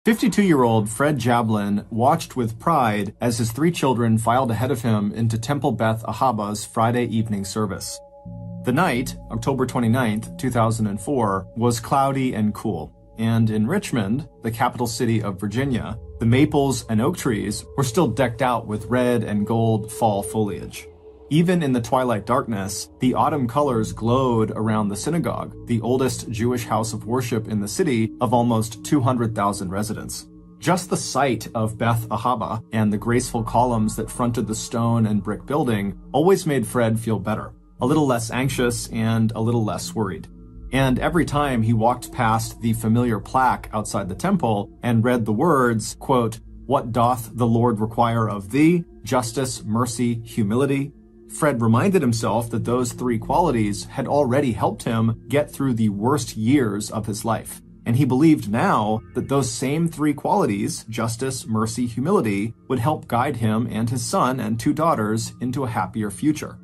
52-year-old Fred Jablin watched with pride as his 3 children filed ahead of him into Temple Beth Ahaba's Friday evening service. The night, October 29, 2004, was cloudy and cool, and in Richmond, the capital city of Virginia, the maples and oak trees were still decked out with red and gold fall foliage. Even in the twilight darkness, the autumn colors glowed around the synagogue, the oldest Jewish house of worship in the city of almost 200,000 residents. Just the sight of Beth Ahaba and the graceful columns that fronted the stone and brick building always made Fred feel better, a little less anxious and a little less worried. And every time he walked past the familiar plaque outside the temple and read the words, quote, "What doth the Lord require of thee? Justice, mercy, humility," Fred reminded himself that those 3 qualities had already helped him get through the worst years of his life. And he believed now that those same 3 qualities, justice, mercy, humility, would help guide him and his son and 2 daughters into a happier future.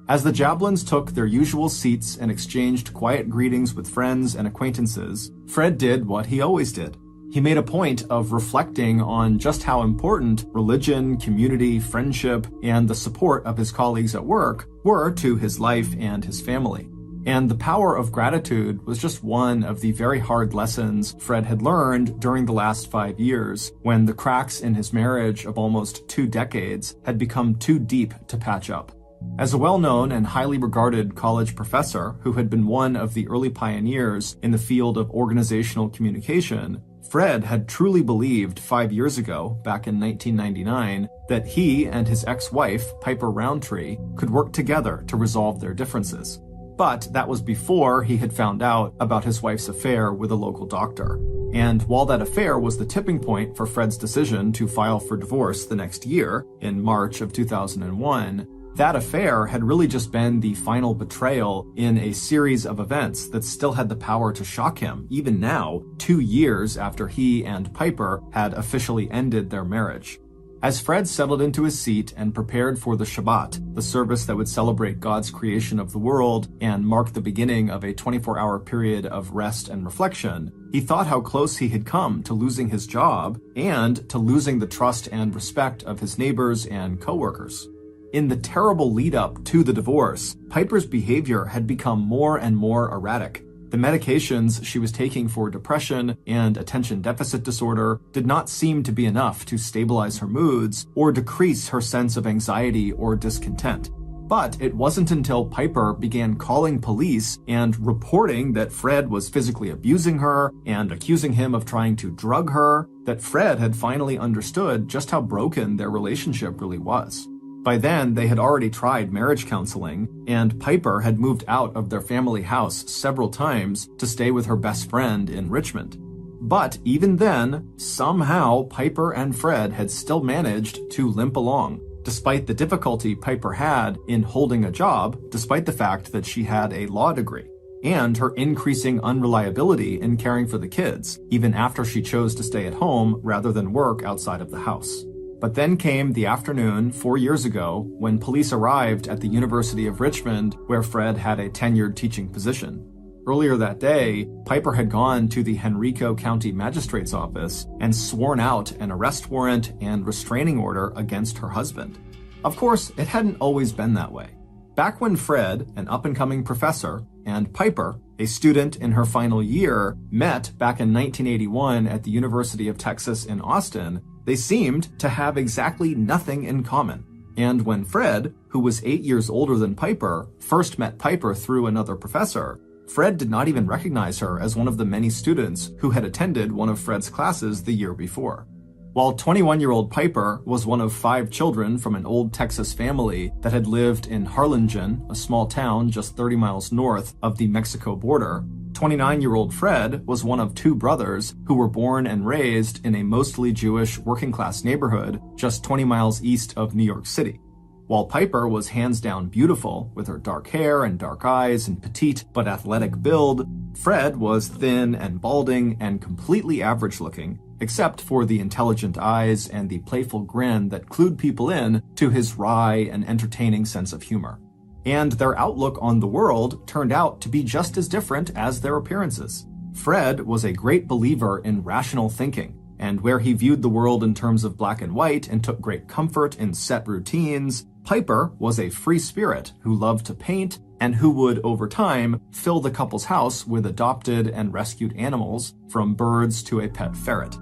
As the Jablins took their usual seats and exchanged quiet greetings with friends and acquaintances, Fred did what he always did. He made a point of reflecting on just how important religion, community, friendship, and the support of his colleagues at work were to his life and his family. And the power of gratitude was just one of the very hard lessons Fred had learned during the last 5 years, when the cracks in his marriage of almost 2 decades had become too deep to patch up. As a well-known and highly regarded college professor who had been one of the early pioneers in the field of organizational communication, Fred had truly believed 5 years ago, back in 1999, that he and his ex-wife, Piper Roundtree, could work together to resolve their differences. But that was before he had found out about his wife's affair with a local doctor. And while that affair was the tipping point for Fred's decision to file for divorce the next year, in March of 2001, that affair had really just been the final betrayal in a series of events that still had the power to shock him, even now, 2 years after he and Piper had officially ended their marriage. As Fred settled into his seat and prepared for the Shabbat, the service that would celebrate God's creation of the world and mark the beginning of a 24-hour period of rest and reflection, he thought how close he had come to losing his job and to losing the trust and respect of his neighbors and coworkers. In the terrible lead-up to the divorce, Piper's behavior had become more and more erratic. The medications she was taking for depression and attention deficit disorder did not seem to be enough to stabilize her moods or decrease her sense of anxiety or discontent. But it wasn't until Piper began calling police and reporting that Fred was physically abusing her and accusing him of trying to drug her that Fred had finally understood just how broken their relationship really was. By then, they had already tried marriage counseling, and Piper had moved out of their family house several times to stay with her best friend in Richmond. But even then, somehow Piper and Fred had still managed to limp along, despite the difficulty Piper had in holding a job, despite the fact that she had a law degree, and her increasing unreliability in caring for the kids, even after she chose to stay at home rather than work outside of the house. But then came the afternoon 4 years ago when police arrived at the University of Richmond, where Fred had a tenured teaching position. Earlier that day, Piper had gone to the Henrico County Magistrate's office and sworn out an arrest warrant and restraining order against her husband. Of course, it hadn't always been that way. Back when Fred, an up-and-coming professor, and Piper, a student in her final year, met back in 1981 at the University of Texas in Austin, they seemed to have exactly nothing in common. And when Fred, who was 8 years older than Piper, first met Piper through another professor, Fred did not even recognize her as one of the many students who had attended one of Fred's classes the year before. While 21-year-old Piper was one of 5 children from an old Texas family that had lived in Harlingen, a small town just 30 miles north of the Mexico border, 29-year-old Fred was one of 2 brothers who were born and raised in a mostly Jewish working-class neighborhood just 20 miles east of New York City. While Piper was hands down beautiful, with her dark hair and dark eyes and petite but athletic build, Fred was thin and balding and completely average-looking, except for the intelligent eyes and the playful grin that clued people in to his wry and entertaining sense of humor. And their outlook on the world turned out to be just as different as their appearances. Fred was a great believer in rational thinking, and where he viewed the world in terms of black and white and took great comfort in set routines, Piper was a free spirit who loved to paint and who would, over time, fill the couple's house with adopted and rescued animals, from birds to a pet ferret.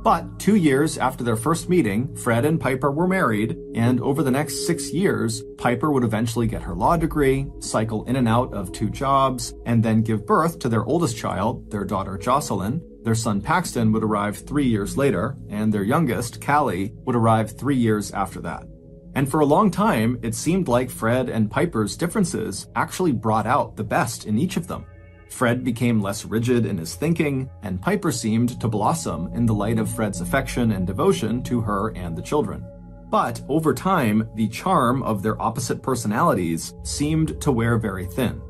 But 2 years after their first meeting, Fred and Piper were married, and over the next 6 years, Piper would eventually get her law degree, cycle in and out of 2 jobs, and then give birth to their oldest child, their daughter Jocelyn. Their son Paxton would arrive 3 years later, and their youngest, Callie, would arrive 3 years after that. And for a long time, it seemed like Fred and Piper's differences actually brought out the best in each of them. Fred became less rigid in his thinking, and Piper seemed to blossom in the light of Fred's affection and devotion to her and the children. But over time, the charm of their opposite personalities seemed to wear very thin.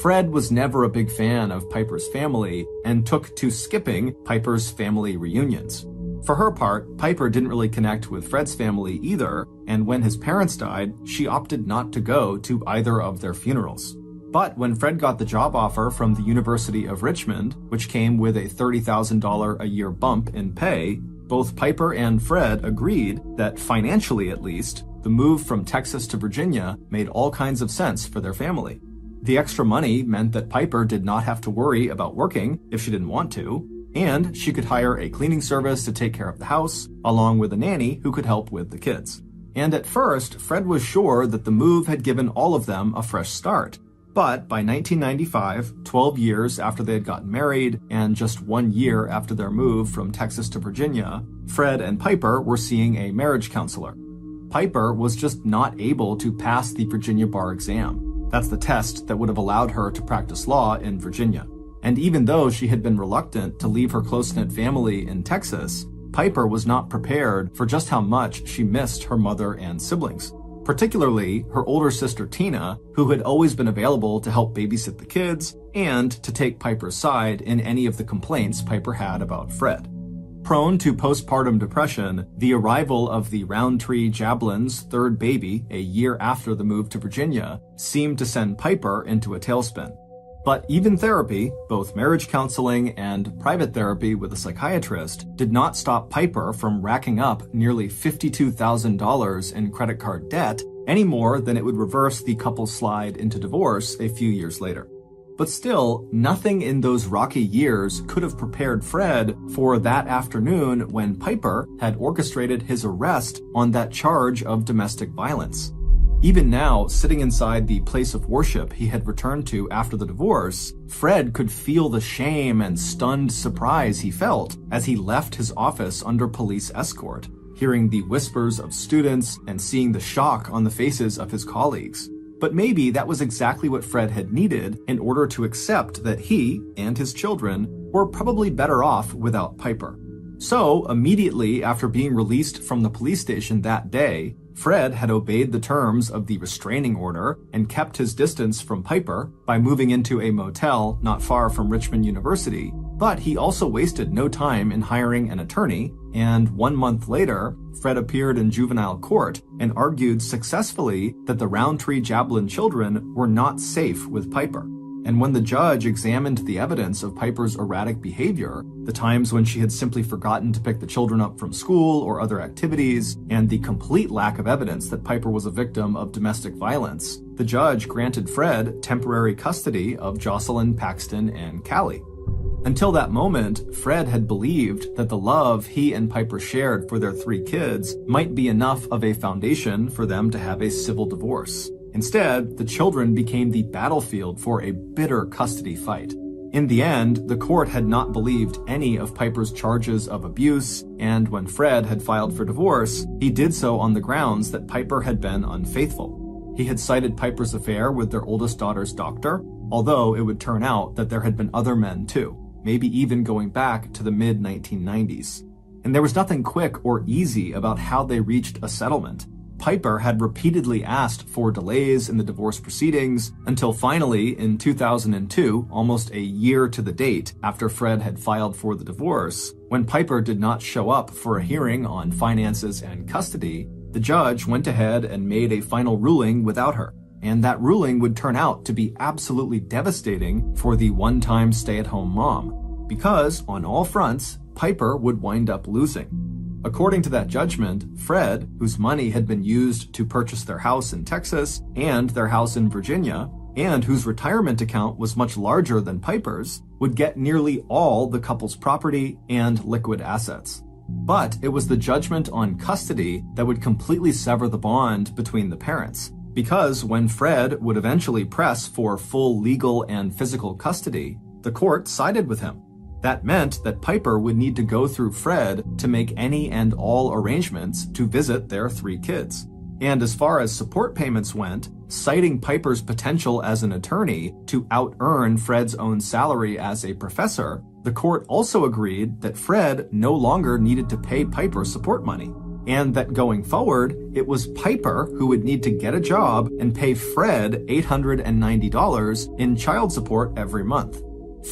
Fred was never a big fan of Piper's family and took to skipping Piper's family reunions. For her part, Piper didn't really connect with Fred's family either, and when his parents died, she opted not to go to either of their funerals. But when Fred got the job offer from the University of Richmond, which came with a $30,000 a year bump in pay, both Piper and Fred agreed that, financially at least, the move from Texas to Virginia made all kinds of sense for their family. The extra money meant that Piper did not have to worry about working if she didn't want to, and she could hire a cleaning service to take care of the house, along with a nanny who could help with the kids. And at first, Fred was sure that the move had given all of them a fresh start. But by 1995, 12 years after they had gotten married, and just 1 year after their move from Texas to Virginia, Fred and Piper were seeing a marriage counselor. Piper was just not able to pass the Virginia bar exam. That's the test that would have allowed her to practice law in Virginia. And even though she had been reluctant to leave her close-knit family in Texas, Piper was not prepared for just how much she missed her mother and siblings. Particularly her older sister Tina, who had always been available to help babysit the kids and to take Piper's side in any of the complaints Piper had about Fred. Prone to postpartum depression, the arrival of the Roundtree Jablin's third baby a year after the move to Virginia seemed to send Piper into a tailspin. But even therapy, both marriage counseling and private therapy with a psychiatrist, did not stop Piper from racking up nearly $52,000 in credit card debt any more than it would reverse the couple's slide into divorce a few years later. But still, nothing in those rocky years could have prepared Fred for that afternoon when Piper had orchestrated his arrest on that charge of domestic violence. Even now, sitting inside the place of worship he had returned to after the divorce, Fred could feel the shame and stunned surprise he felt as he left his office under police escort, hearing the whispers of students and seeing the shock on the faces of his colleagues. But maybe that was exactly what Fred had needed in order to accept that he and his children were probably better off without Piper. So, immediately after being released from the police station that day, Fred had obeyed the terms of the restraining order and kept his distance from Piper by moving into a motel not far from Richmond University, but he also wasted no time in hiring an attorney, and 1 month later, Fred appeared in juvenile court and argued successfully that the Roundtree Jablin children were not safe with Piper. And when the judge examined the evidence of Piper's erratic behavior, the times when she had simply forgotten to pick the children up from school or other activities, and the complete lack of evidence that Piper was a victim of domestic violence, the judge granted Fred temporary custody of Jocelyn, Paxton, and Callie. Until that moment, Fred had believed that the love he and Piper shared for their 3 kids might be enough of a foundation for them to have a civil divorce. Instead, the children became the battlefield for a bitter custody fight. In the end, the court had not believed any of Piper's charges of abuse, and when Fred had filed for divorce, he did so on the grounds that Piper had been unfaithful. He had cited Piper's affair with their oldest daughter's doctor, although it would turn out that there had been other men too, maybe even going back to the mid-1990s. And there was nothing quick or easy about how they reached a settlement. Piper had repeatedly asked for delays in the divorce proceedings until finally, in 2002, almost a year to the date after Fred had filed for the divorce, when Piper did not show up for a hearing on finances and custody, the judge went ahead and made a final ruling without her. And that ruling would turn out to be absolutely devastating for the one-time stay-at-home mom, because on all fronts, Piper would wind up losing. According to that judgment, Fred, whose money had been used to purchase their house in Texas and their house in Virginia, and whose retirement account was much larger than Piper's, would get nearly all the couple's property and liquid assets. But it was the judgment on custody that would completely sever the bond between the parents, because when Fred would eventually press for full legal and physical custody, the court sided with him. That meant that Piper would need to go through Fred to make any and all arrangements to visit their 3 kids. And as far as support payments went, citing Piper's potential as an attorney to out-earn Fred's own salary as a professor, the court also agreed that Fred no longer needed to pay Piper support money, and that going forward, it was Piper who would need to get a job and pay Fred $890 in child support every month.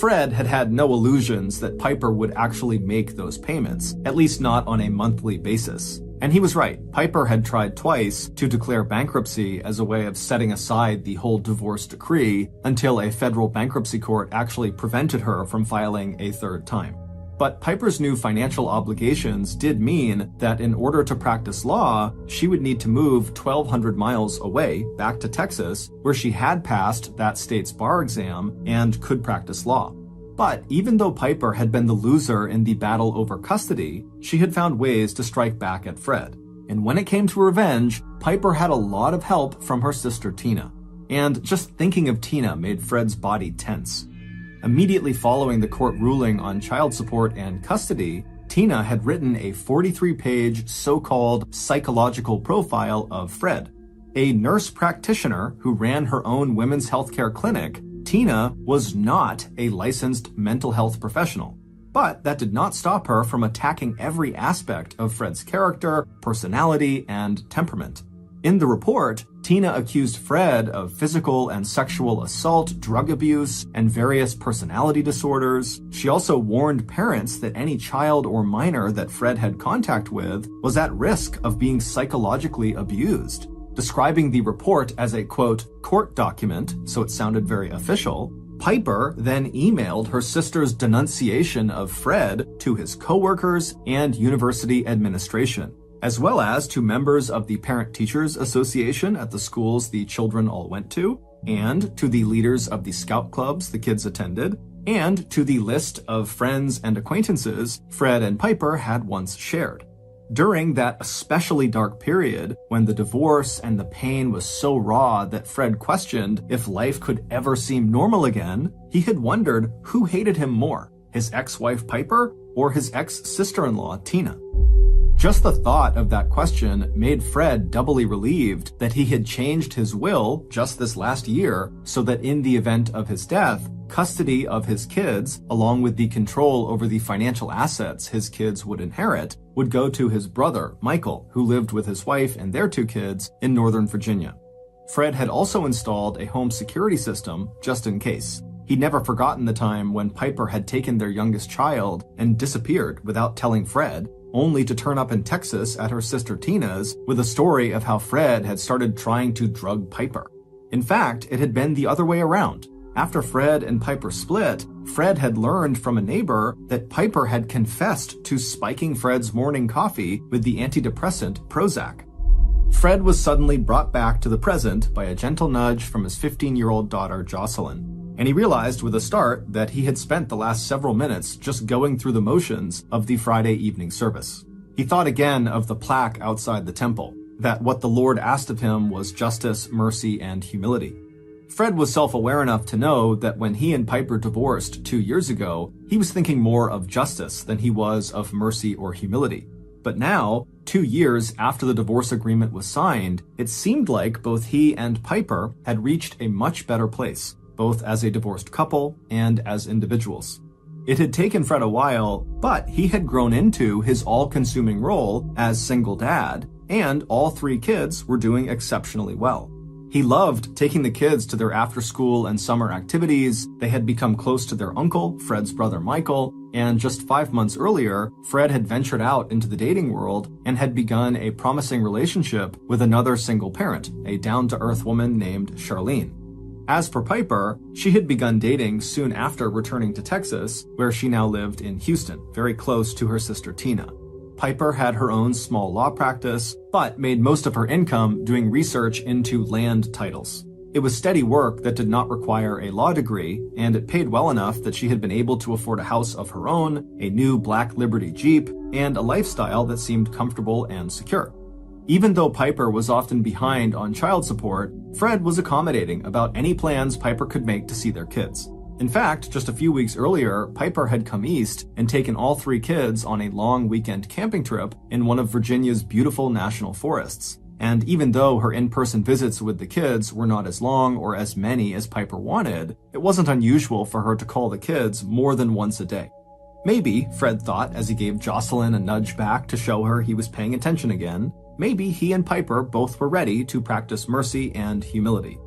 Fred had had no illusions that Piper would actually make those payments, at least not on a monthly basis. And he was right. Piper had tried twice to declare bankruptcy as a way of setting aside the whole divorce decree until a federal bankruptcy court actually prevented her from filing a 3rd time. But Piper's new financial obligations did mean that in order to practice law, she would need to move 1,200 miles away back to Texas, where she had passed that state's bar exam and could practice law. But even though Piper had been the loser in the battle over custody, she had found ways to strike back at Fred. And when it came to revenge, Piper had a lot of help from her sister Tina. And just thinking of Tina made Fred's body tense. Immediately following the court ruling on child support and custody, Tina had written a 43-page so-called psychological profile of Fred. A nurse practitioner who ran her own women's healthcare clinic, Tina was not a licensed mental health professional. But that did not stop her from attacking every aspect of Fred's character, personality, and temperament. In the report, Tina accused Fred of physical and sexual assault, drug abuse, and various personality disorders. She also warned parents that any child or minor that Fred had contact with was at risk of being psychologically abused. Describing the report as a, quote, court document, so it sounded very official, Piper then emailed her sister's denunciation of Fred to his coworkers and university administration, as well as to members of the Parent-Teachers Association at the schools the children all went to, and to the leaders of the scout clubs the kids attended, and to the list of friends and acquaintances Fred and Piper had once shared. During that especially dark period, when the divorce and the pain was so raw that Fred questioned if life could ever seem normal again, he had wondered who hated him more, his ex-wife Piper or his ex-sister-in-law Tina. Just the thought of that question made Fred doubly relieved that he had changed his will just this last year so that in the event of his death, custody of his kids, along with the control over the financial assets his kids would inherit, would go to his brother, Michael, who lived with his wife and their 2 kids in Northern Virginia. Fred had also installed a home security system just in case. He'd never forgotten the time when Piper had taken their youngest child and disappeared without telling Fred, only to turn up in Texas at her sister Tina's with a story of how Fred had started trying to drug Piper. In fact, it had been the other way around. After Fred and Piper split, Fred had learned from a neighbor that Piper had confessed to spiking Fred's morning coffee with the antidepressant Prozac. Fred was suddenly brought back to the present by a gentle nudge from his 15-year-old daughter, Jocelyn. And he realized with a start that he had spent the last several minutes just going through the motions of the Friday evening service. He thought again of the plaque outside the temple, that what the Lord asked of him was justice, mercy, and humility. Fred was self-aware enough to know that when he and Piper divorced 2 years ago, he was thinking more of justice than he was of mercy or humility. But now, 2 years after the divorce agreement was signed, it seemed like both he and Piper had reached a much better place, both as a divorced couple and as individuals. It had taken Fred a while, but he had grown into his all-consuming role as single dad, and all 3 kids were doing exceptionally well. He loved taking the kids to their after-school and summer activities. They had become close to their uncle, Fred's brother Michael, and just 5 months earlier, Fred had ventured out into the dating world and had begun a promising relationship with another single parent, a down-to-earth woman named Charlene. As for Piper, she had begun dating soon after returning to Texas, where she now lived in Houston, very close to her sister Tina. Piper had her own small law practice, but made most of her income doing research into land titles. It was steady work that did not require a law degree, and it paid well enough that she had been able to afford a house of her own, a new black Liberty Jeep, and a lifestyle that seemed comfortable and secure. Even though Piper was often behind on child support, Fred was accommodating about any plans Piper could make to see their kids. In fact, just a few weeks earlier, Piper had come east and taken all 3 kids on a long weekend camping trip in one of Virginia's beautiful national forests. And even though her in-person visits with the kids were not as long or as many as Piper wanted, it wasn't unusual for her to call the kids more than once a day. Maybe, Fred thought as he gave Jocelyn a nudge back to show her he was paying attention again, maybe he and Piper both were ready to practice mercy and humility.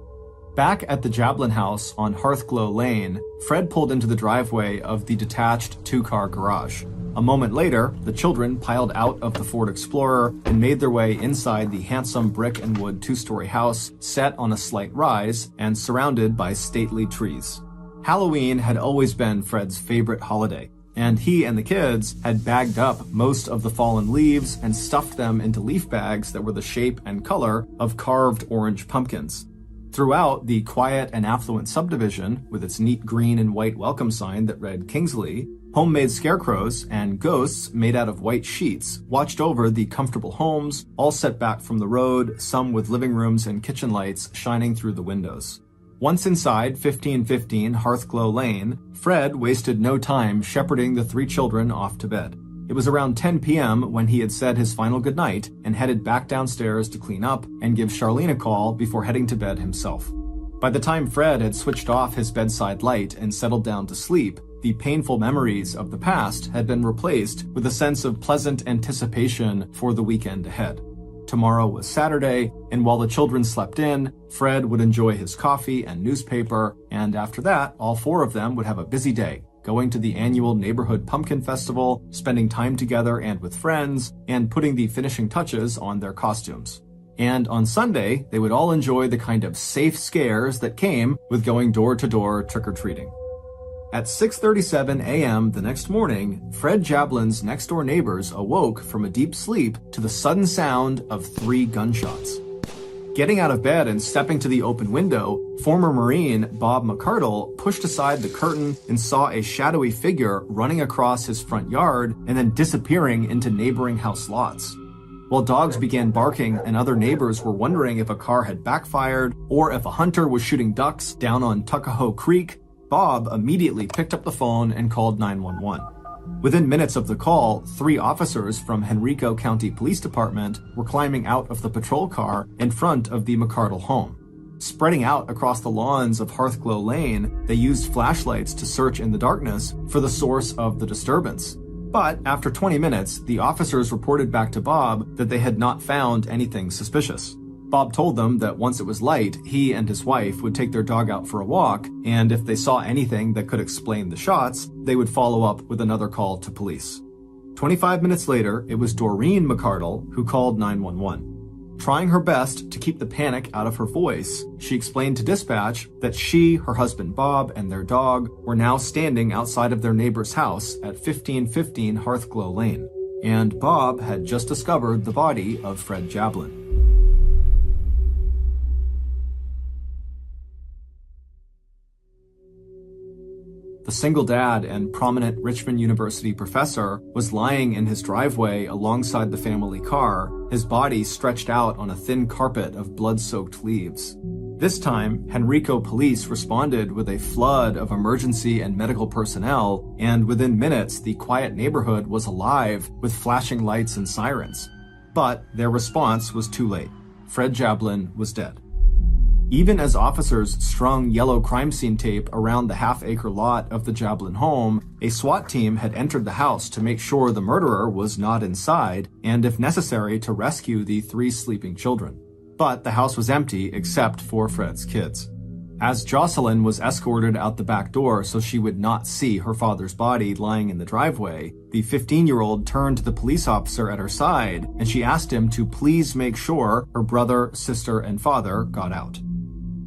Back at the Jablin house on Hearthglow Lane, Fred pulled into the driveway of the detached 2-car garage. A moment later, the children piled out of the Ford Explorer and made their way inside the handsome brick and wood 2-story house set on a slight rise and surrounded by stately trees. Halloween had always been Fred's favorite holiday, and he and the kids had bagged up most of the fallen leaves and stuffed them into leaf bags that were the shape and color of carved orange pumpkins. Throughout the quiet and affluent subdivision, with its neat green and white welcome sign that read Kingsley, homemade scarecrows and ghosts made out of white sheets watched over the comfortable homes, all set back from the road, some with living rooms and kitchen lights shining through the windows. Once inside 1515 Hearthglow Lane, Fred wasted no time shepherding the 3 children off to bed. It was around 10 p.m. when he had said his final goodnight and headed back downstairs to clean up and give Charlene a call before heading to bed himself. By the time Fred had switched off his bedside light and settled down to sleep, the painful memories of the past had been replaced with a sense of pleasant anticipation for the weekend ahead. Tomorrow was Saturday, and while the children slept in, Fred would enjoy his coffee and newspaper, and after that, all 4 of them would have a busy day, going to the annual neighborhood pumpkin festival, spending time together and with friends, and putting the finishing touches on their costumes. And on Sunday, they would all enjoy the kind of safe scares that came with going door to door trick-or-treating. At 6:37 a.m. the next morning, Fred Jablin's next-door neighbors awoke from a deep sleep to the sudden sound of 3 gunshots. Getting out of bed and stepping to the open window, former Marine Bob McCardle pushed aside the curtain and saw a shadowy figure running across his front yard and then disappearing into neighboring house lots. While dogs began barking and other neighbors were wondering if a car had backfired or if a hunter was shooting ducks down on Tuckahoe Creek, Bob immediately picked up the phone and called 911. Within minutes of the call, 3 officers from Henrico County Police Department were climbing out of the patrol car in front of the McCardle home. Spreading out across the lawns of Hearthglow Lane, they used flashlights to search in the darkness for the source of the disturbance. But after 20 minutes, the officers reported back to Bob that they had not found anything suspicious. Bob told them that once it was light, he and his wife would take their dog out for a walk, and if they saw anything that could explain the shots, they would follow up with another call to police. 25 minutes later, it was Doreen McCardle who called 911. Trying her best to keep the panic out of her voice, she explained to dispatch that she, her husband Bob, and their dog were now standing outside of their neighbor's house at 1515 Hearthglow Lane, and Bob had just discovered the body of Fred Jablin. The single dad and prominent Richmond University professor was lying in his driveway alongside the family car, his body stretched out on a thin carpet of blood-soaked leaves. This time, Henrico police responded with a flood of emergency and medical personnel, and within minutes, the quiet neighborhood was alive with flashing lights and sirens. But their response was too late. Fred Jablin was dead. Even as officers strung yellow crime scene tape around the half-acre lot of the Jablin home, a SWAT team had entered the house to make sure the murderer was not inside, and if necessary, to rescue the 3 sleeping children. But the house was empty except for Fred's kids. As Jocelyn was escorted out the back door so she would not see her father's body lying in the driveway, the 15-year-old turned to the police officer at her side, and she asked him to please make sure her brother, sister, and father got out.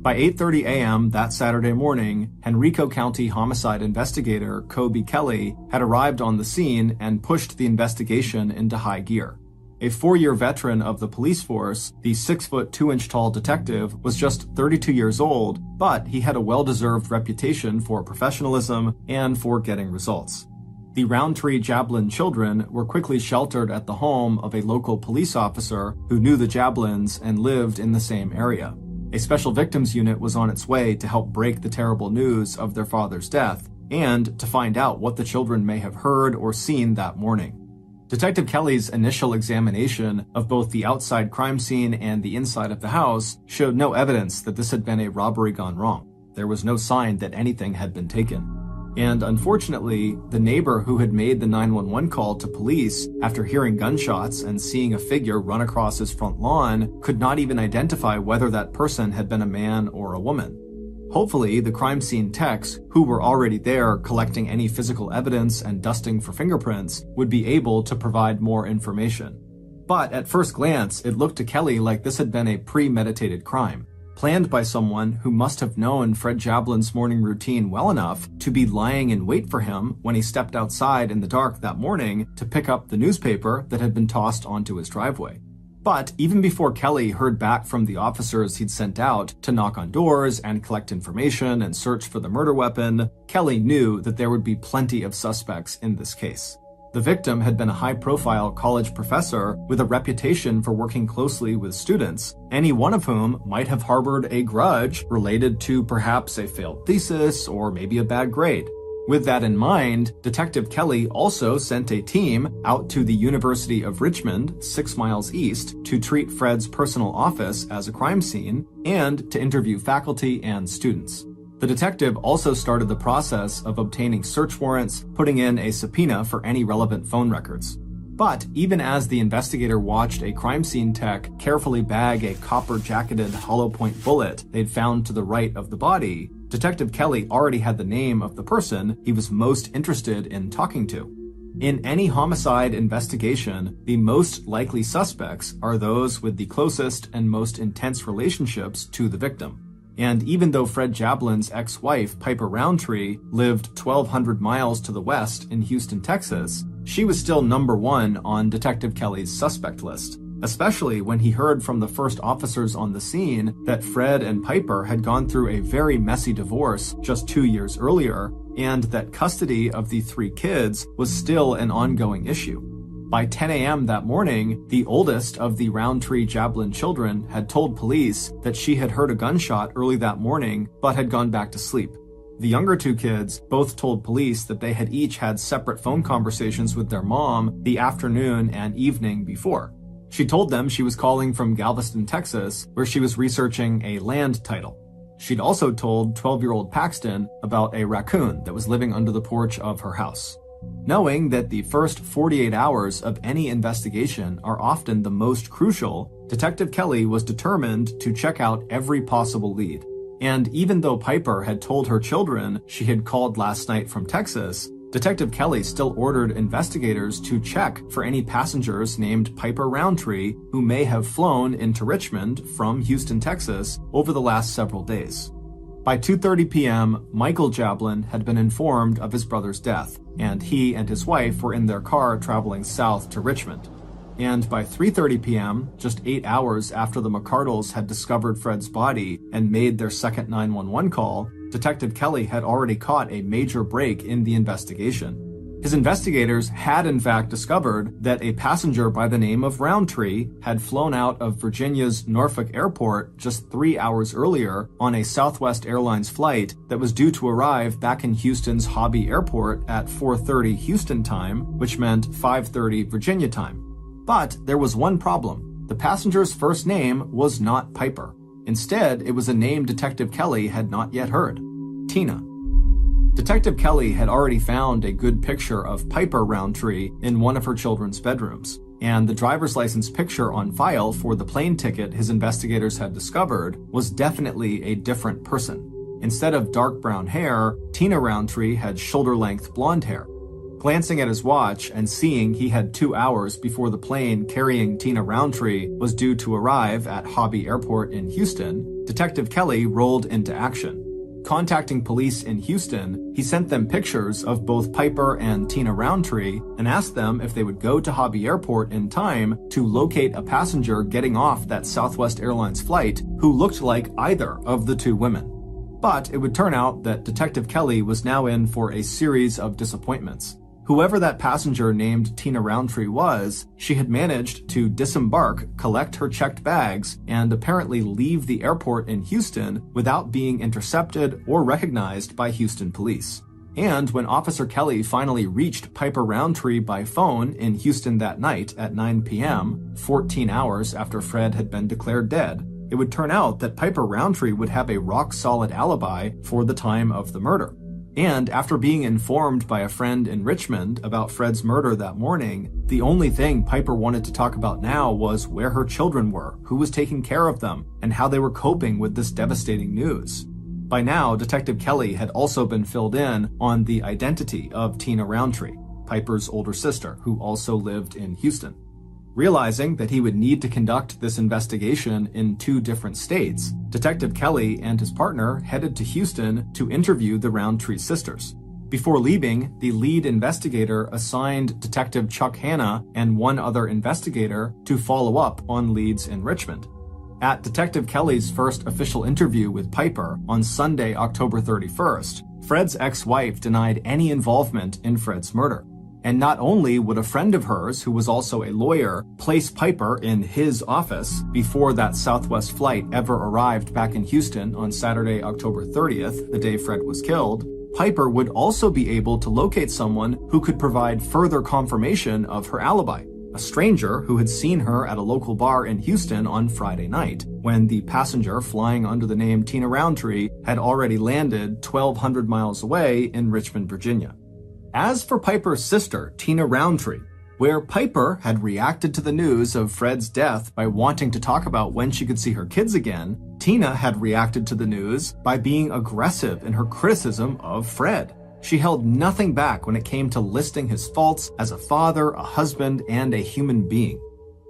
By 8:30 a.m. that Saturday morning, Henrico County homicide investigator Kobe Kelly had arrived on the scene and pushed the investigation into high gear. A 4-year veteran of the police force, the 6-foot 2-inch tall detective was just 32 years old, but he had a well-deserved reputation for professionalism and for getting results. The Roundtree Jablin children were quickly sheltered at the home of a local police officer who knew the Jablins and lived in the same area. A special victims unit was on its way to help break the terrible news of their father's death and to find out what the children may have heard or seen that morning. Detective Kelly's initial examination of both the outside crime scene and the inside of the house showed no evidence that this had been a robbery gone wrong. There was no sign that anything had been taken. And unfortunately, the neighbor who had made the 911 call to police after hearing gunshots and seeing a figure run across his front lawn could not even identify whether that person had been a man or a woman. Hopefully, the crime scene techs, who were already there collecting any physical evidence and dusting for fingerprints, would be able to provide more information. But at first glance, it looked to Kelly like this had been a premeditated crime, planned by someone who must have known Fred Jablin's morning routine well enough to be lying in wait for him when he stepped outside in the dark that morning to pick up the newspaper that had been tossed onto his driveway. But even before Kelly heard back from the officers he'd sent out to knock on doors and collect information and search for the murder weapon, Kelly knew that there would be plenty of suspects in this case. The victim had been a high-profile college professor with a reputation for working closely with students, any one of whom might have harbored a grudge related to perhaps a failed thesis or maybe a bad grade. With that in mind, Detective Kelly also sent a team out to the University of Richmond, 6 miles east, to treat Fred's personal office as a crime scene and to interview faculty and students. The detective also started the process of obtaining search warrants, putting in a subpoena for any relevant phone records. But even as the investigator watched a crime scene tech carefully bag a copper-jacketed hollow-point bullet they'd found to the right of the body, Detective Kelly already had the name of the person he was most interested in talking to. In any homicide investigation, the most likely suspects are those with the closest and most intense relationships to the victim. And even though Fred Jablin's ex-wife, Piper Roundtree, lived 1,200 miles to the west in Houston, Texas, she was still number 1 on Detective Kelly's suspect list, especially when he heard from the first officers on the scene that Fred and Piper had gone through a very messy divorce just 2 years earlier, and that custody of the 3 kids was still an ongoing issue. By 10 a.m. that morning, the oldest of the Roundtree Jablin children had told police that she had heard a gunshot early that morning, but had gone back to sleep. The younger 2 kids both told police that they had each had separate phone conversations with their mom the afternoon and evening before. She told them she was calling from Galveston, Texas, where she was researching a land title. She'd also told 12-year-old Paxton about a raccoon that was living under the porch of her house. Knowing that the first 48 hours of any investigation are often the most crucial, Detective Kelly was determined to check out every possible lead. And even though Piper had told her children she had called last night from Texas, Detective Kelly still ordered investigators to check for any passengers named Piper Roundtree who may have flown into Richmond from Houston, Texas over the last several days. By 2:30 p.m., Michael Jablin had been informed of his brother's death, and he and his wife were in their car traveling south to Richmond. And by 3:30 p.m., just 8 hours after the McCardles had discovered Fred's body and made their second 911 call, Detective Kelly had already caught a major break in the investigation. His investigators had in fact discovered that a passenger by the name of Roundtree had flown out of Virginia's Norfolk Airport just 3 hours earlier on a Southwest Airlines flight that was due to arrive back in Houston's Hobby Airport at 4:30 Houston time, which meant 5:30 Virginia time. But there was one problem. The passenger's first name was not Piper. Instead, it was a name Detective Kelly had not yet heard: Tina. Detective Kelly had already found a good picture of Piper Roundtree in one of her children's bedrooms, and the driver's license picture on file for the plane ticket his investigators had discovered was definitely a different person. Instead of dark brown hair, Tina Roundtree had shoulder-length blonde hair. Glancing at his watch and seeing he had 2 hours before the plane carrying Tina Roundtree was due to arrive at Hobby Airport in Houston, Detective Kelly rolled into action. Contacting police in Houston, he sent them pictures of both Piper and Tina Roundtree and asked them if they would go to Hobby Airport in time to locate a passenger getting off that Southwest Airlines flight who looked like either of the two women. But it would turn out that Detective Kelly was now in for a series of disappointments. Whoever that passenger named Tina Roundtree was, she had managed to disembark, collect her checked bags, and apparently leave the airport in Houston without being intercepted or recognized by Houston police. And when Officer Kelly finally reached Piper Roundtree by phone in Houston that night at 9 p.m., 14 hours after Fred had been declared dead, it would turn out that Piper Roundtree would have a rock-solid alibi for the time of the murder. And after being informed by a friend in Richmond about Fred's murder that morning, the only thing Piper wanted to talk about now was where her children were, who was taking care of them, and how they were coping with this devastating news. By now, Detective Kelly had also been filled in on the identity of Tina Roundtree, Piper's older sister, who also lived in Houston. Realizing that he would need to conduct this investigation in 2 different states, Detective Kelly and his partner headed to Houston to interview the Roundtree sisters. Before leaving, the lead investigator assigned Detective Chuck Hanna and one other investigator to follow up on leads in Richmond. At Detective Kelly's first official interview with Piper on Sunday, October 31st, Fred's ex-wife denied any involvement in Fred's murder. And not only would a friend of hers, who was also a lawyer, place Piper in his office before that Southwest flight ever arrived back in Houston on Saturday, October 30th, the day Fred was killed, Piper would also be able to locate someone who could provide further confirmation of her alibi, a stranger who had seen her at a local bar in Houston on Friday night, when the passenger flying under the name Tina Roundtree had already landed 1,200 miles away in Richmond, Virginia. As for Piper's sister, Tina Roundtree, where Piper had reacted to the news of Fred's death by wanting to talk about when she could see her kids again, Tina had reacted to the news by being aggressive in her criticism of Fred. She held nothing back when it came to listing his faults as a father, a husband, and a human being.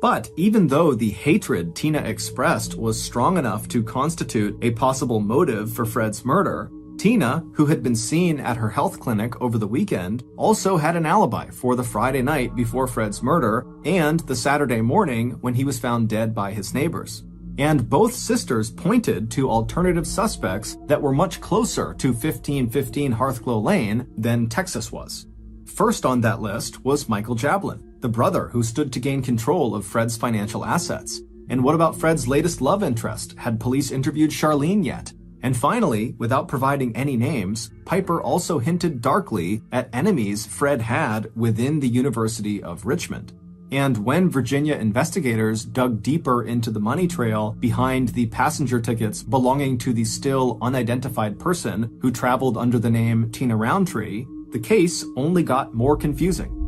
But even though the hatred Tina expressed was strong enough to constitute a possible motive for Fred's murder, Tina, who had been seen at her health clinic over the weekend, also had an alibi for the Friday night before Fred's murder and the Saturday morning when he was found dead by his neighbors. And both sisters pointed to alternative suspects that were much closer to 1515 Hearthglow Lane than Texas was. First on that list was Michael Jablin, the brother who stood to gain control of Fred's financial assets. And what about Fred's latest love interest? Had police interviewed Charlene yet? And finally, without providing any names, Piper also hinted darkly at enemies Fred had within the University of Richmond. And when Virginia investigators dug deeper into the money trail behind the passenger tickets belonging to the still unidentified person who traveled under the name Tina Roundtree, the case only got more confusing.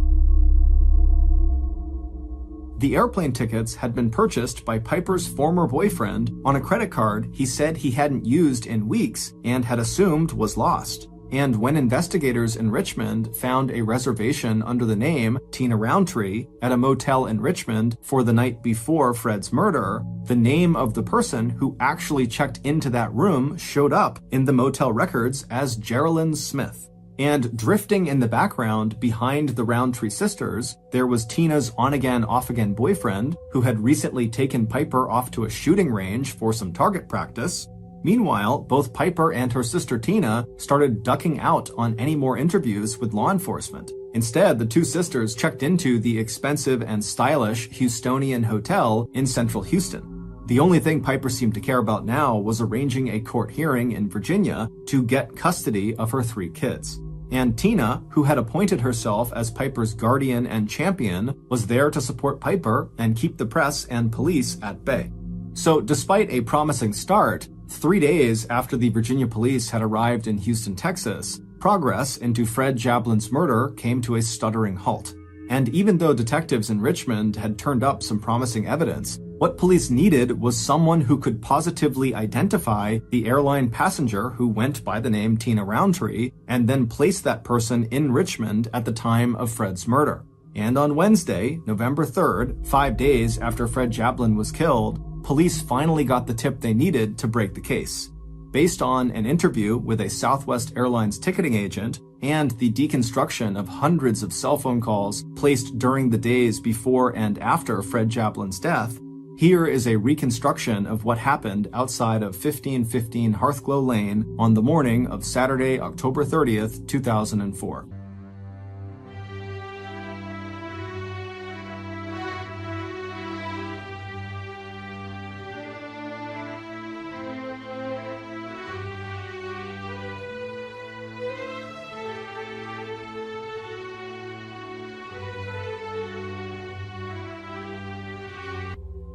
The airplane tickets had been purchased by Piper's former boyfriend on a credit card he said he hadn't used in weeks and had assumed was lost. And when investigators in Richmond found a reservation under the name Tina Roundtree at a motel in Richmond for the night before Fred's murder, the name of the person who actually checked into that room showed up in the motel records as Geraldine Smith. And drifting in the background behind the Roundtree sisters, there was Tina's on-again, off-again boyfriend who had recently taken Piper off to a shooting range for some target practice. Meanwhile, both Piper and her sister Tina started ducking out on any more interviews with law enforcement. Instead, the two sisters checked into the expensive and stylish Houstonian Hotel in central Houston. The only thing Piper seemed to care about now was arranging a court hearing in Virginia to get custody of her 3 kids. And Tina, who had appointed herself as Piper's guardian and champion, was there to support Piper and keep the press and police at bay. So despite a promising start, 3 days after the Virginia police had arrived in Houston, Texas, progress into Fred Jablin's murder came to a stuttering halt. And even though detectives in Richmond had turned up some promising evidence, What police needed was someone who could positively identify the airline passenger who went by the name Tina Roundtree and then place that person in Richmond at the time of Fred's murder. And on Wednesday, November 3rd, 5 days after Fred Jablin was killed, police finally got the tip they needed to break the case. Based on an interview with a Southwest Airlines ticketing agent and the deconstruction of hundreds of cell phone calls placed during the days before and after Fred Jablin's death, here is a reconstruction of what happened outside of 1515 Hearthglow Lane on the morning of Saturday, October 30th, 2004.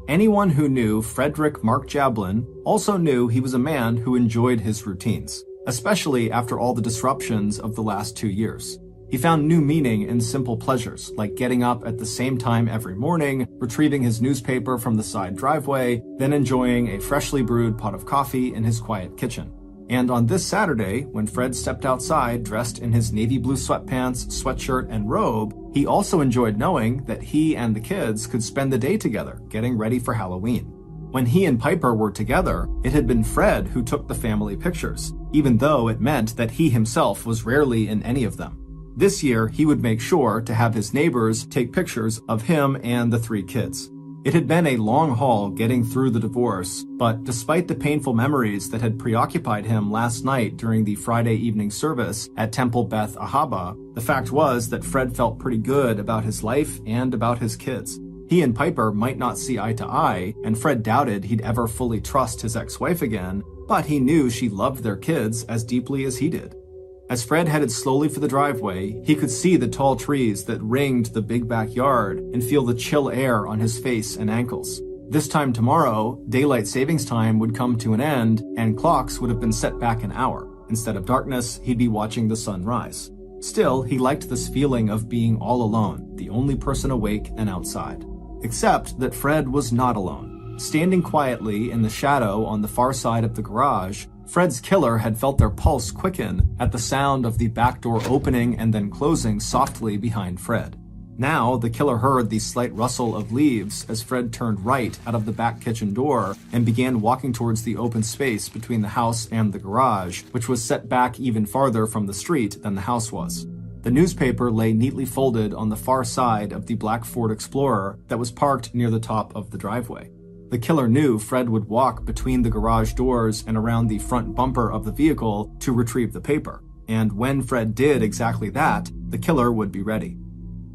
Anyone who knew Frederick Mark Jablin also knew he was a man who enjoyed his routines, especially after all the disruptions of the last 2 years. He found new meaning in simple pleasures, like getting up at the same time every morning, retrieving his newspaper from the side driveway, then enjoying a freshly brewed pot of coffee in his quiet kitchen. And on this Saturday, when Fred stepped outside dressed in his navy blue sweatpants, sweatshirt, and robe, he also enjoyed knowing that he and the kids could spend the day together, getting ready for Halloween. When he and Piper were together, it had been Fred who took the family pictures, even though it meant that he himself was rarely in any of them. This year, he would make sure to have his neighbors take pictures of him and the 3 kids. It had been a long haul getting through the divorce, but despite the painful memories that had preoccupied him last night during the Friday evening service at Temple Beth Ahaba, the fact was that Fred felt pretty good about his life and about his kids. He and Piper might not see eye to eye, and Fred doubted he'd ever fully trust his ex-wife again, but he knew she loved their kids as deeply as he did. As Fred headed slowly for the driveway, he could see the tall trees that ringed the big backyard and feel the chill air on his face and ankles. This time tomorrow, daylight savings time would come to an end and clocks would have been set back an hour. Instead of darkness, he'd be watching the sun rise. Still, he liked this feeling of being all alone, the only person awake and outside. Except that Fred was not alone. Standing quietly in the shadow on the far side of the garage, Fred's killer had felt their pulse quicken at the sound of the back door opening and then closing softly behind Fred. Now, the killer heard the slight rustle of leaves as Fred turned right out of the back kitchen door and began walking towards the open space between the house and the garage, which was set back even farther from the street than the house was. The newspaper lay neatly folded on the far side of the black Ford Explorer that was parked near the top of the driveway. The killer knew Fred would walk between the garage doors and around the front bumper of the vehicle to retrieve the paper. And when Fred did exactly that, the killer would be ready.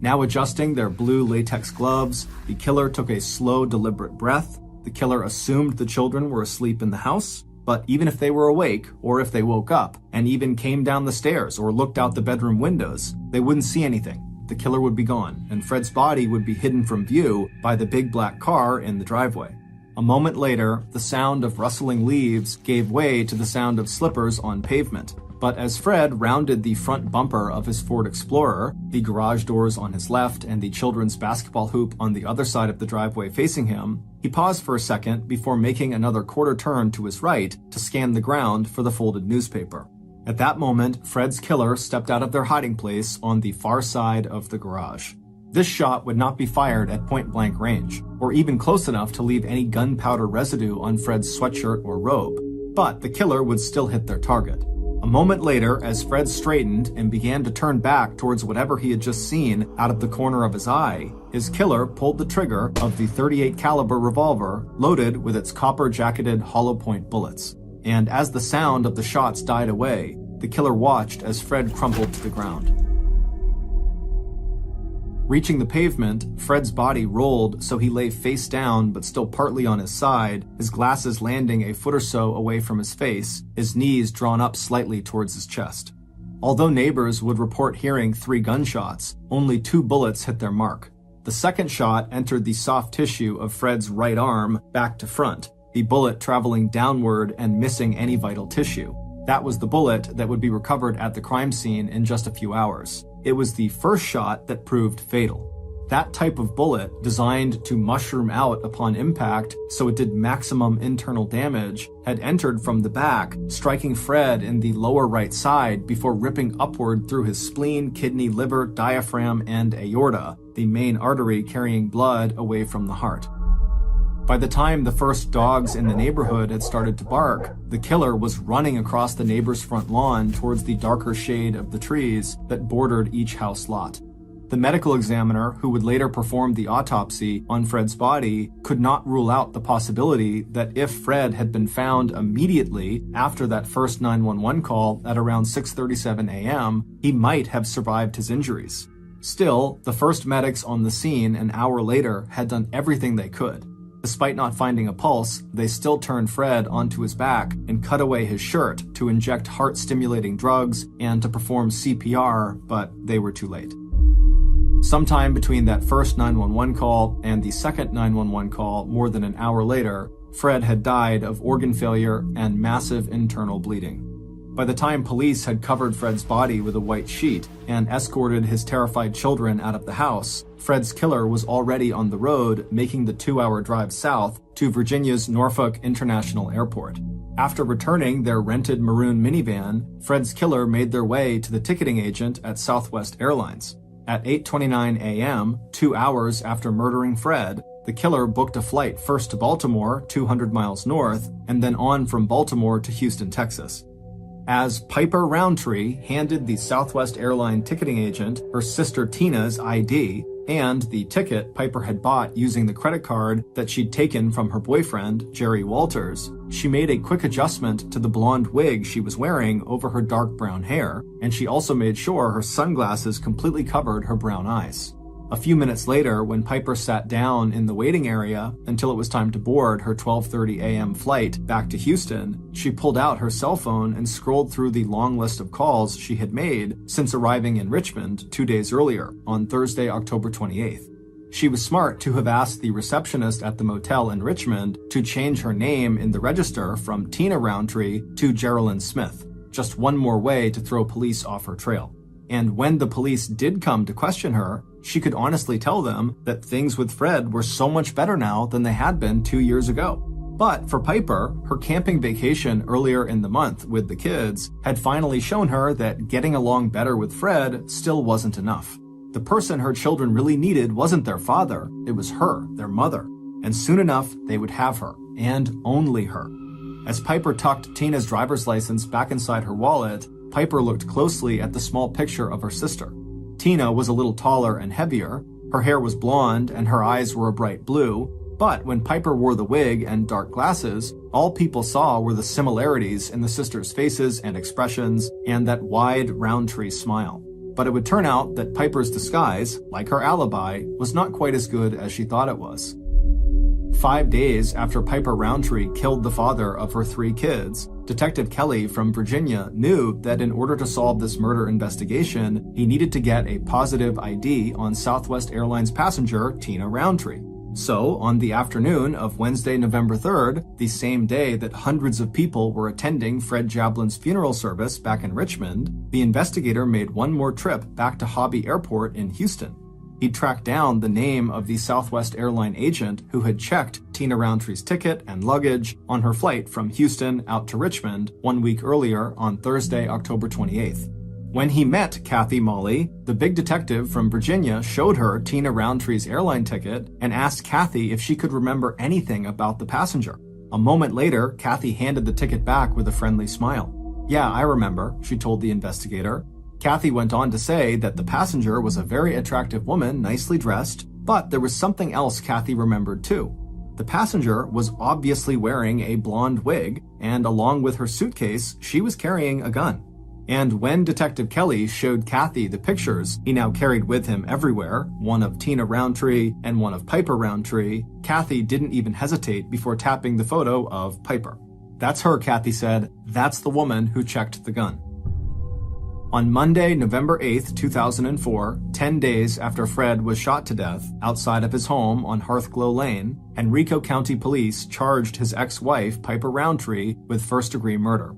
Now adjusting their blue latex gloves, the killer took a slow, deliberate breath. The killer assumed the children were asleep in the house, but even if they were awake, or if they woke up, and even came down the stairs or looked out the bedroom windows, they wouldn't see anything. The killer would be gone, and Fred's body would be hidden from view by the big black car in the driveway. A moment later, the sound of rustling leaves gave way to the sound of slippers on pavement. But as Fred rounded the front bumper of his Ford Explorer, the garage doors on his left and the children's basketball hoop on the other side of the driveway facing him, he paused for a second before making another quarter turn to his right to scan the ground for the folded newspaper. At that moment, Fred's killer stepped out of their hiding place on the far side of the garage. This shot would not be fired at point-blank range, or even close enough to leave any gunpowder residue on Fred's sweatshirt or robe, but the killer would still hit their target. A moment later, as Fred straightened and began to turn back towards whatever he had just seen out of the corner of his eye, his killer pulled the trigger of the .38 caliber revolver loaded with its copper-jacketed hollow-point bullets. And as the sound of the shots died away, the killer watched as Fred crumpled to the ground. Reaching the pavement, Fred's body rolled so he lay face down but still partly on his side, his glasses landing a foot or so away from his face, his knees drawn up slightly towards his chest. Although neighbors would report hearing 3 gunshots, only 2 bullets hit their mark. The second shot entered the soft tissue of Fred's right arm back to front, the bullet traveling downward and missing any vital tissue. That was the bullet that would be recovered at the crime scene in just a few hours. It was the first shot that proved fatal. That type of bullet, designed to mushroom out upon impact so it did maximum internal damage, had entered from the back, striking Fred in the lower right side before ripping upward through his spleen, kidney, liver, diaphragm, and aorta, the main artery carrying blood away from the heart. By the time the first dogs in the neighborhood had started to bark, the killer was running across the neighbor's front lawn towards the darker shade of the trees that bordered each house lot. The medical examiner, who would later perform the autopsy on Fred's body, could not rule out the possibility that if Fred had been found immediately after that first 911 call at around 6:37 a.m., he might have survived his injuries. Still, the first medics on the scene an hour later had done everything they could. Despite not finding a pulse, they still turned Fred onto his back and cut away his shirt to inject heart-stimulating drugs and to perform CPR, but they were too late. Sometime between that first 911 call and the second 911 call more than an hour later, Fred had died of organ failure and massive internal bleeding. By the time police had covered Fred's body with a white sheet and escorted his terrified children out of the house, Fred's killer was already on the road, making the 2-hour drive south to Virginia's Norfolk International Airport. After returning their rented maroon minivan, Fred's killer made their way to the ticketing agent at Southwest Airlines. At 8:29 a.m., 2 hours after murdering Fred, the killer booked a flight first to Baltimore, 200 miles north, and then on from Baltimore to Houston, Texas. As Piper Roundtree handed the Southwest Airline ticketing agent her sister Tina's ID and the ticket Piper had bought using the credit card that she'd taken from her boyfriend, Jerry Walters, she made a quick adjustment to the blonde wig she was wearing over her dark brown hair, and she also made sure her sunglasses completely covered her brown eyes. A few minutes later, when Piper sat down in the waiting area until it was time to board her 12:30 a.m. flight back to Houston, she pulled out her cell phone and scrolled through the long list of calls she had made since arriving in Richmond 2 days earlier, on Thursday, October 28th. She was smart to have asked the receptionist at the motel in Richmond to change her name in the register from Tina Roundtree to Geraldine Smith, just one more way to throw police off her trail. And when the police did come to question her, she could honestly tell them that things with Fred were so much better now than they had been 2 years ago. But for Piper, her camping vacation earlier in the month with the kids had finally shown her that getting along better with Fred still wasn't enough. The person her children really needed wasn't their father, it was her, their mother. And soon enough, they would have her, and only her. As Piper tucked Tina's driver's license back inside her wallet, Piper looked closely at the small picture of her sister. Tina was a little taller and heavier, her hair was blonde and her eyes were a bright blue, but when Piper wore the wig and dark glasses, all people saw were the similarities in the sisters' faces and expressions and that wide Roundtree smile. But it would turn out that Piper's disguise, like her alibi, was not quite as good as she thought it was. 5 days after Piper Roundtree killed the father of her 3 kids, Detective Kelly from Virginia knew that in order to solve this murder investigation, he needed to get a positive ID on Southwest Airlines passenger Tina Roundtree. So, on the afternoon of Wednesday, November 3rd, the same day that hundreds of people were attending Fred Jablin's funeral service back in Richmond, the investigator made one more trip back to Hobby Airport in Houston. He tracked down the name of the Southwest Airline agent who had checked Tina Roundtree's ticket and luggage on her flight from Houston out to Richmond 1 week earlier on Thursday, October 28th. When he met Kathy Molly, the big detective from Virginia showed her Tina Roundtree's airline ticket and asked Kathy if she could remember anything about the passenger. A moment later, Kathy handed the ticket back with a friendly smile. "Yeah, I remember," she told the investigator. Kathy went on to say that the passenger was a very attractive woman, nicely dressed, but there was something else Kathy remembered too. The passenger was obviously wearing a blonde wig, and along with her suitcase, she was carrying a gun. And when Detective Kelly showed Kathy the pictures he now carried with him everywhere, one of Tina Roundtree and one of Piper Roundtree, Kathy didn't even hesitate before tapping the photo of Piper. "That's her," Kathy said. "That's the woman who checked the gun." On Monday, November 8th, 2004, 10 days after Fred was shot to death outside of his home on Hearthglow Lane, Henrico County Police charged his ex-wife, Piper Roundtree, with first-degree murder.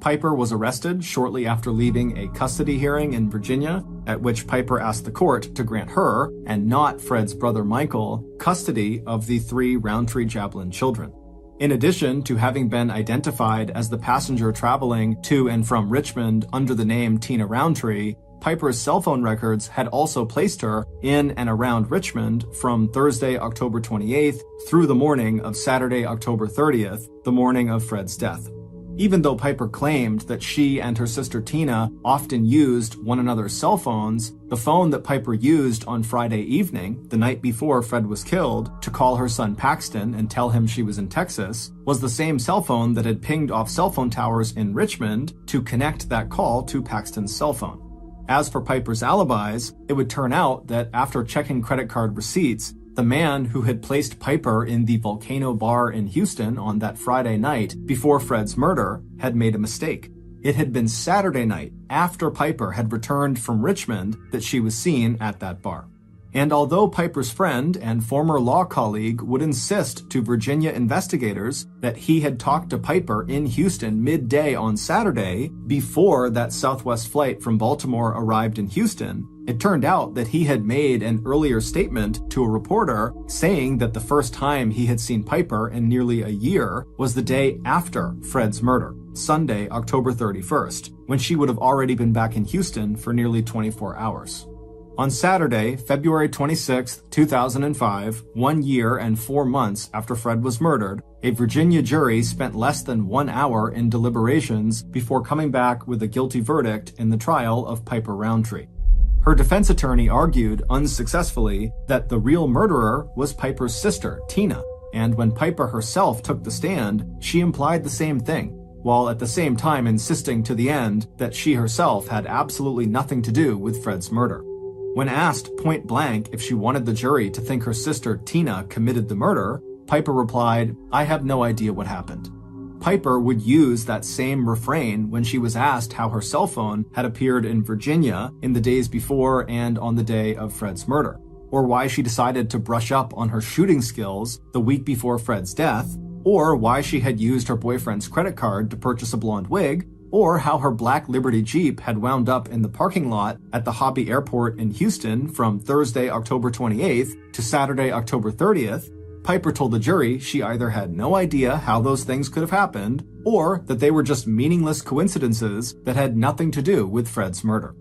Piper was arrested shortly after leaving a custody hearing in Virginia at which Piper asked the court to grant her, and not Fred's brother Michael, custody of the 3 Roundtree-Jablin children. In addition to having been identified as the passenger traveling to and from Richmond under the name Tina Roundtree, Piper's cell phone records had also placed her in and around Richmond from Thursday, October 28th through the morning of Saturday, October 30th, the morning of Fred's death. Even though Piper claimed that she and her sister Tina often used one another's cell phones, the phone that Piper used on Friday evening, the night before Fred was killed, to call her son Paxton and tell him she was in Texas, was the same cell phone that had pinged off cell phone towers in Richmond to connect that call to Paxton's cell phone. As for Piper's alibis, it would turn out that after checking credit card receipts, the man who had placed Piper in the Volcano Bar in Houston on that Friday night before Fred's murder had made a mistake. It had been Saturday night, after Piper had returned from Richmond, that she was seen at that bar. And although Piper's friend and former law colleague would insist to Virginia investigators that he had talked to Piper in Houston midday on Saturday before that Southwest flight from Baltimore arrived in Houston, it turned out that he had made an earlier statement to a reporter saying that the first time he had seen Piper in nearly a year was the day after Fred's murder, Sunday, October 31st, when she would have already been back in Houston for nearly 24 hours. On Saturday, February 26, 2005, 1 year and 4 months after Fred was murdered, a Virginia jury spent less than 1 hour in deliberations before coming back with a guilty verdict in the trial of Piper Roundtree. Her defense attorney argued unsuccessfully that the real murderer was Piper's sister, Tina, and when Piper herself took the stand, she implied the same thing, while at the same time insisting to the end that she herself had absolutely nothing to do with Fred's murder. When asked point blank if she wanted the jury to think her sister Tina committed the murder, Piper replied, "I have no idea what happened." Piper would use that same refrain when she was asked how her cell phone had appeared in Virginia in the days before and on the day of Fred's murder, or why she decided to brush up on her shooting skills the week before Fred's death, or why she had used her boyfriend's credit card to purchase a blonde wig, or how her black Liberty Jeep had wound up in the parking lot at the Hobby Airport in Houston from Thursday, October 28th to Saturday, October 30th, Piper told the jury she either had no idea how those things could have happened, or that they were just meaningless coincidences that had nothing to do with Fred's murder.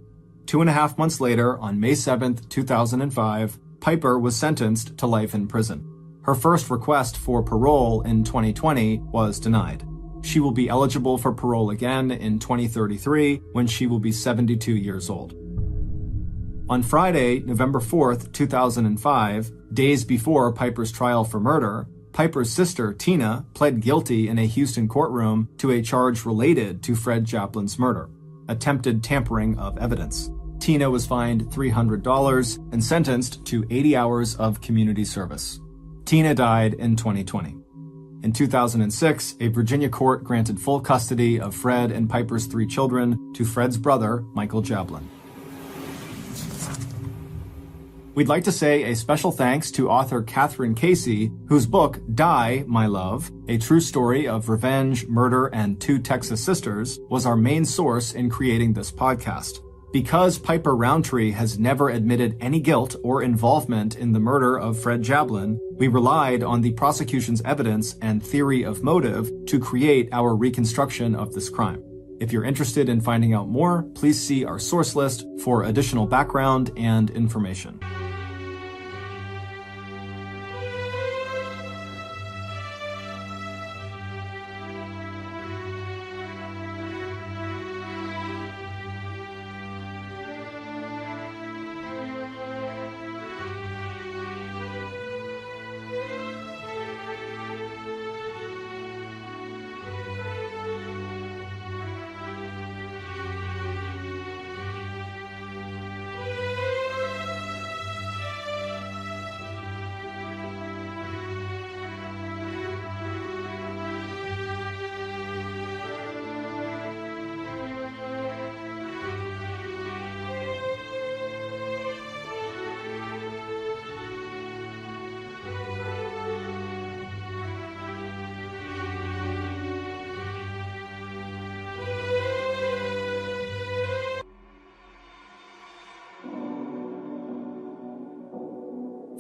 2.5 months later, on May 7th, 2005, Piper was sentenced to life in prison. Her first request for parole in 2020 was denied. She will be eligible for parole again in 2033 when she will be 72 years old. On Friday, November 4th, 2005, days before Piper's trial for murder, Piper's sister, Tina, pled guilty in a Houston courtroom to a charge related to Fred Jablin's murder, attempted tampering of evidence. Tina was fined $300 and sentenced to 80 hours of community service. Tina died in 2020. In 2006, a Virginia court granted full custody of Fred and Piper's 3 children to Fred's brother, Michael Jablin. We'd like to say a special thanks to author Catherine Casey, whose book, Die, My Love, a true story of revenge, murder, and 2 Texas sisters, was our main source in creating this podcast. Because Piper Roundtree has never admitted any guilt or involvement in the murder of Fred Jablin, we relied on the prosecution's evidence and theory of motive to create our reconstruction of this crime. If you're interested in finding out more, please see our source list for additional background and information.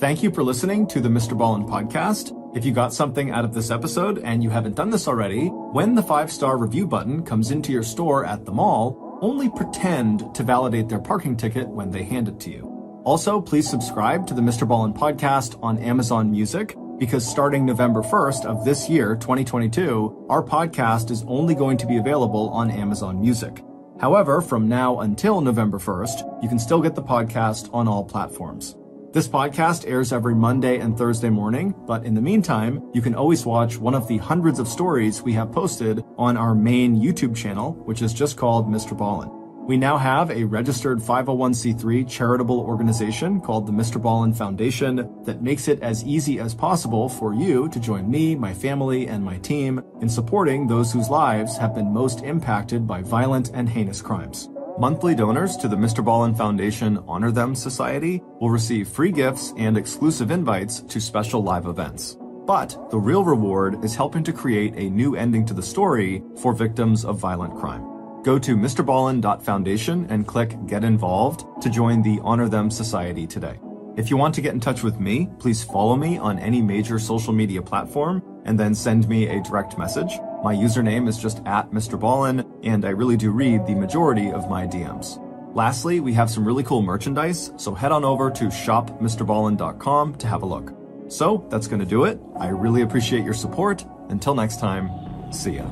Thank you for listening to the MrBallen podcast. If you got something out of this episode and you haven't done this already, when the 5-star review button comes into your store at the mall, only pretend to validate their parking ticket when they hand it to you. Also, please subscribe to the MrBallen podcast on Amazon Music, because starting November 1st of this year, 2022, our podcast is only going to be available on Amazon Music. However, from now until November 1st, you can still get the podcast on all platforms. This podcast airs every Monday and Thursday morning, but in the meantime, you can always watch one of the hundreds of stories we have posted on our main YouTube channel, which is just called MrBallen. We now have a registered 501c3 charitable organization called the MrBallen Foundation that makes it as easy as possible for you to join me, my family, and my team in supporting those whose lives have been most impacted by violent and heinous crimes. Monthly donors to the MrBallen Foundation Honor Them Society will receive free gifts and exclusive invites to special live events. But the real reward is helping to create a new ending to the story for victims of violent crime. Go to MrBallen.Foundation and click Get Involved to join the Honor Them Society today. If you want to get in touch with me, please follow me on any major social media platform and then send me a direct message. My username is just @MrBallen, and I really do read the majority of my DMs. Lastly, we have some really cool merchandise, so head on over to shopmrballen.com to have a look. So that's going to do it. I really appreciate your support. Until next time, see ya.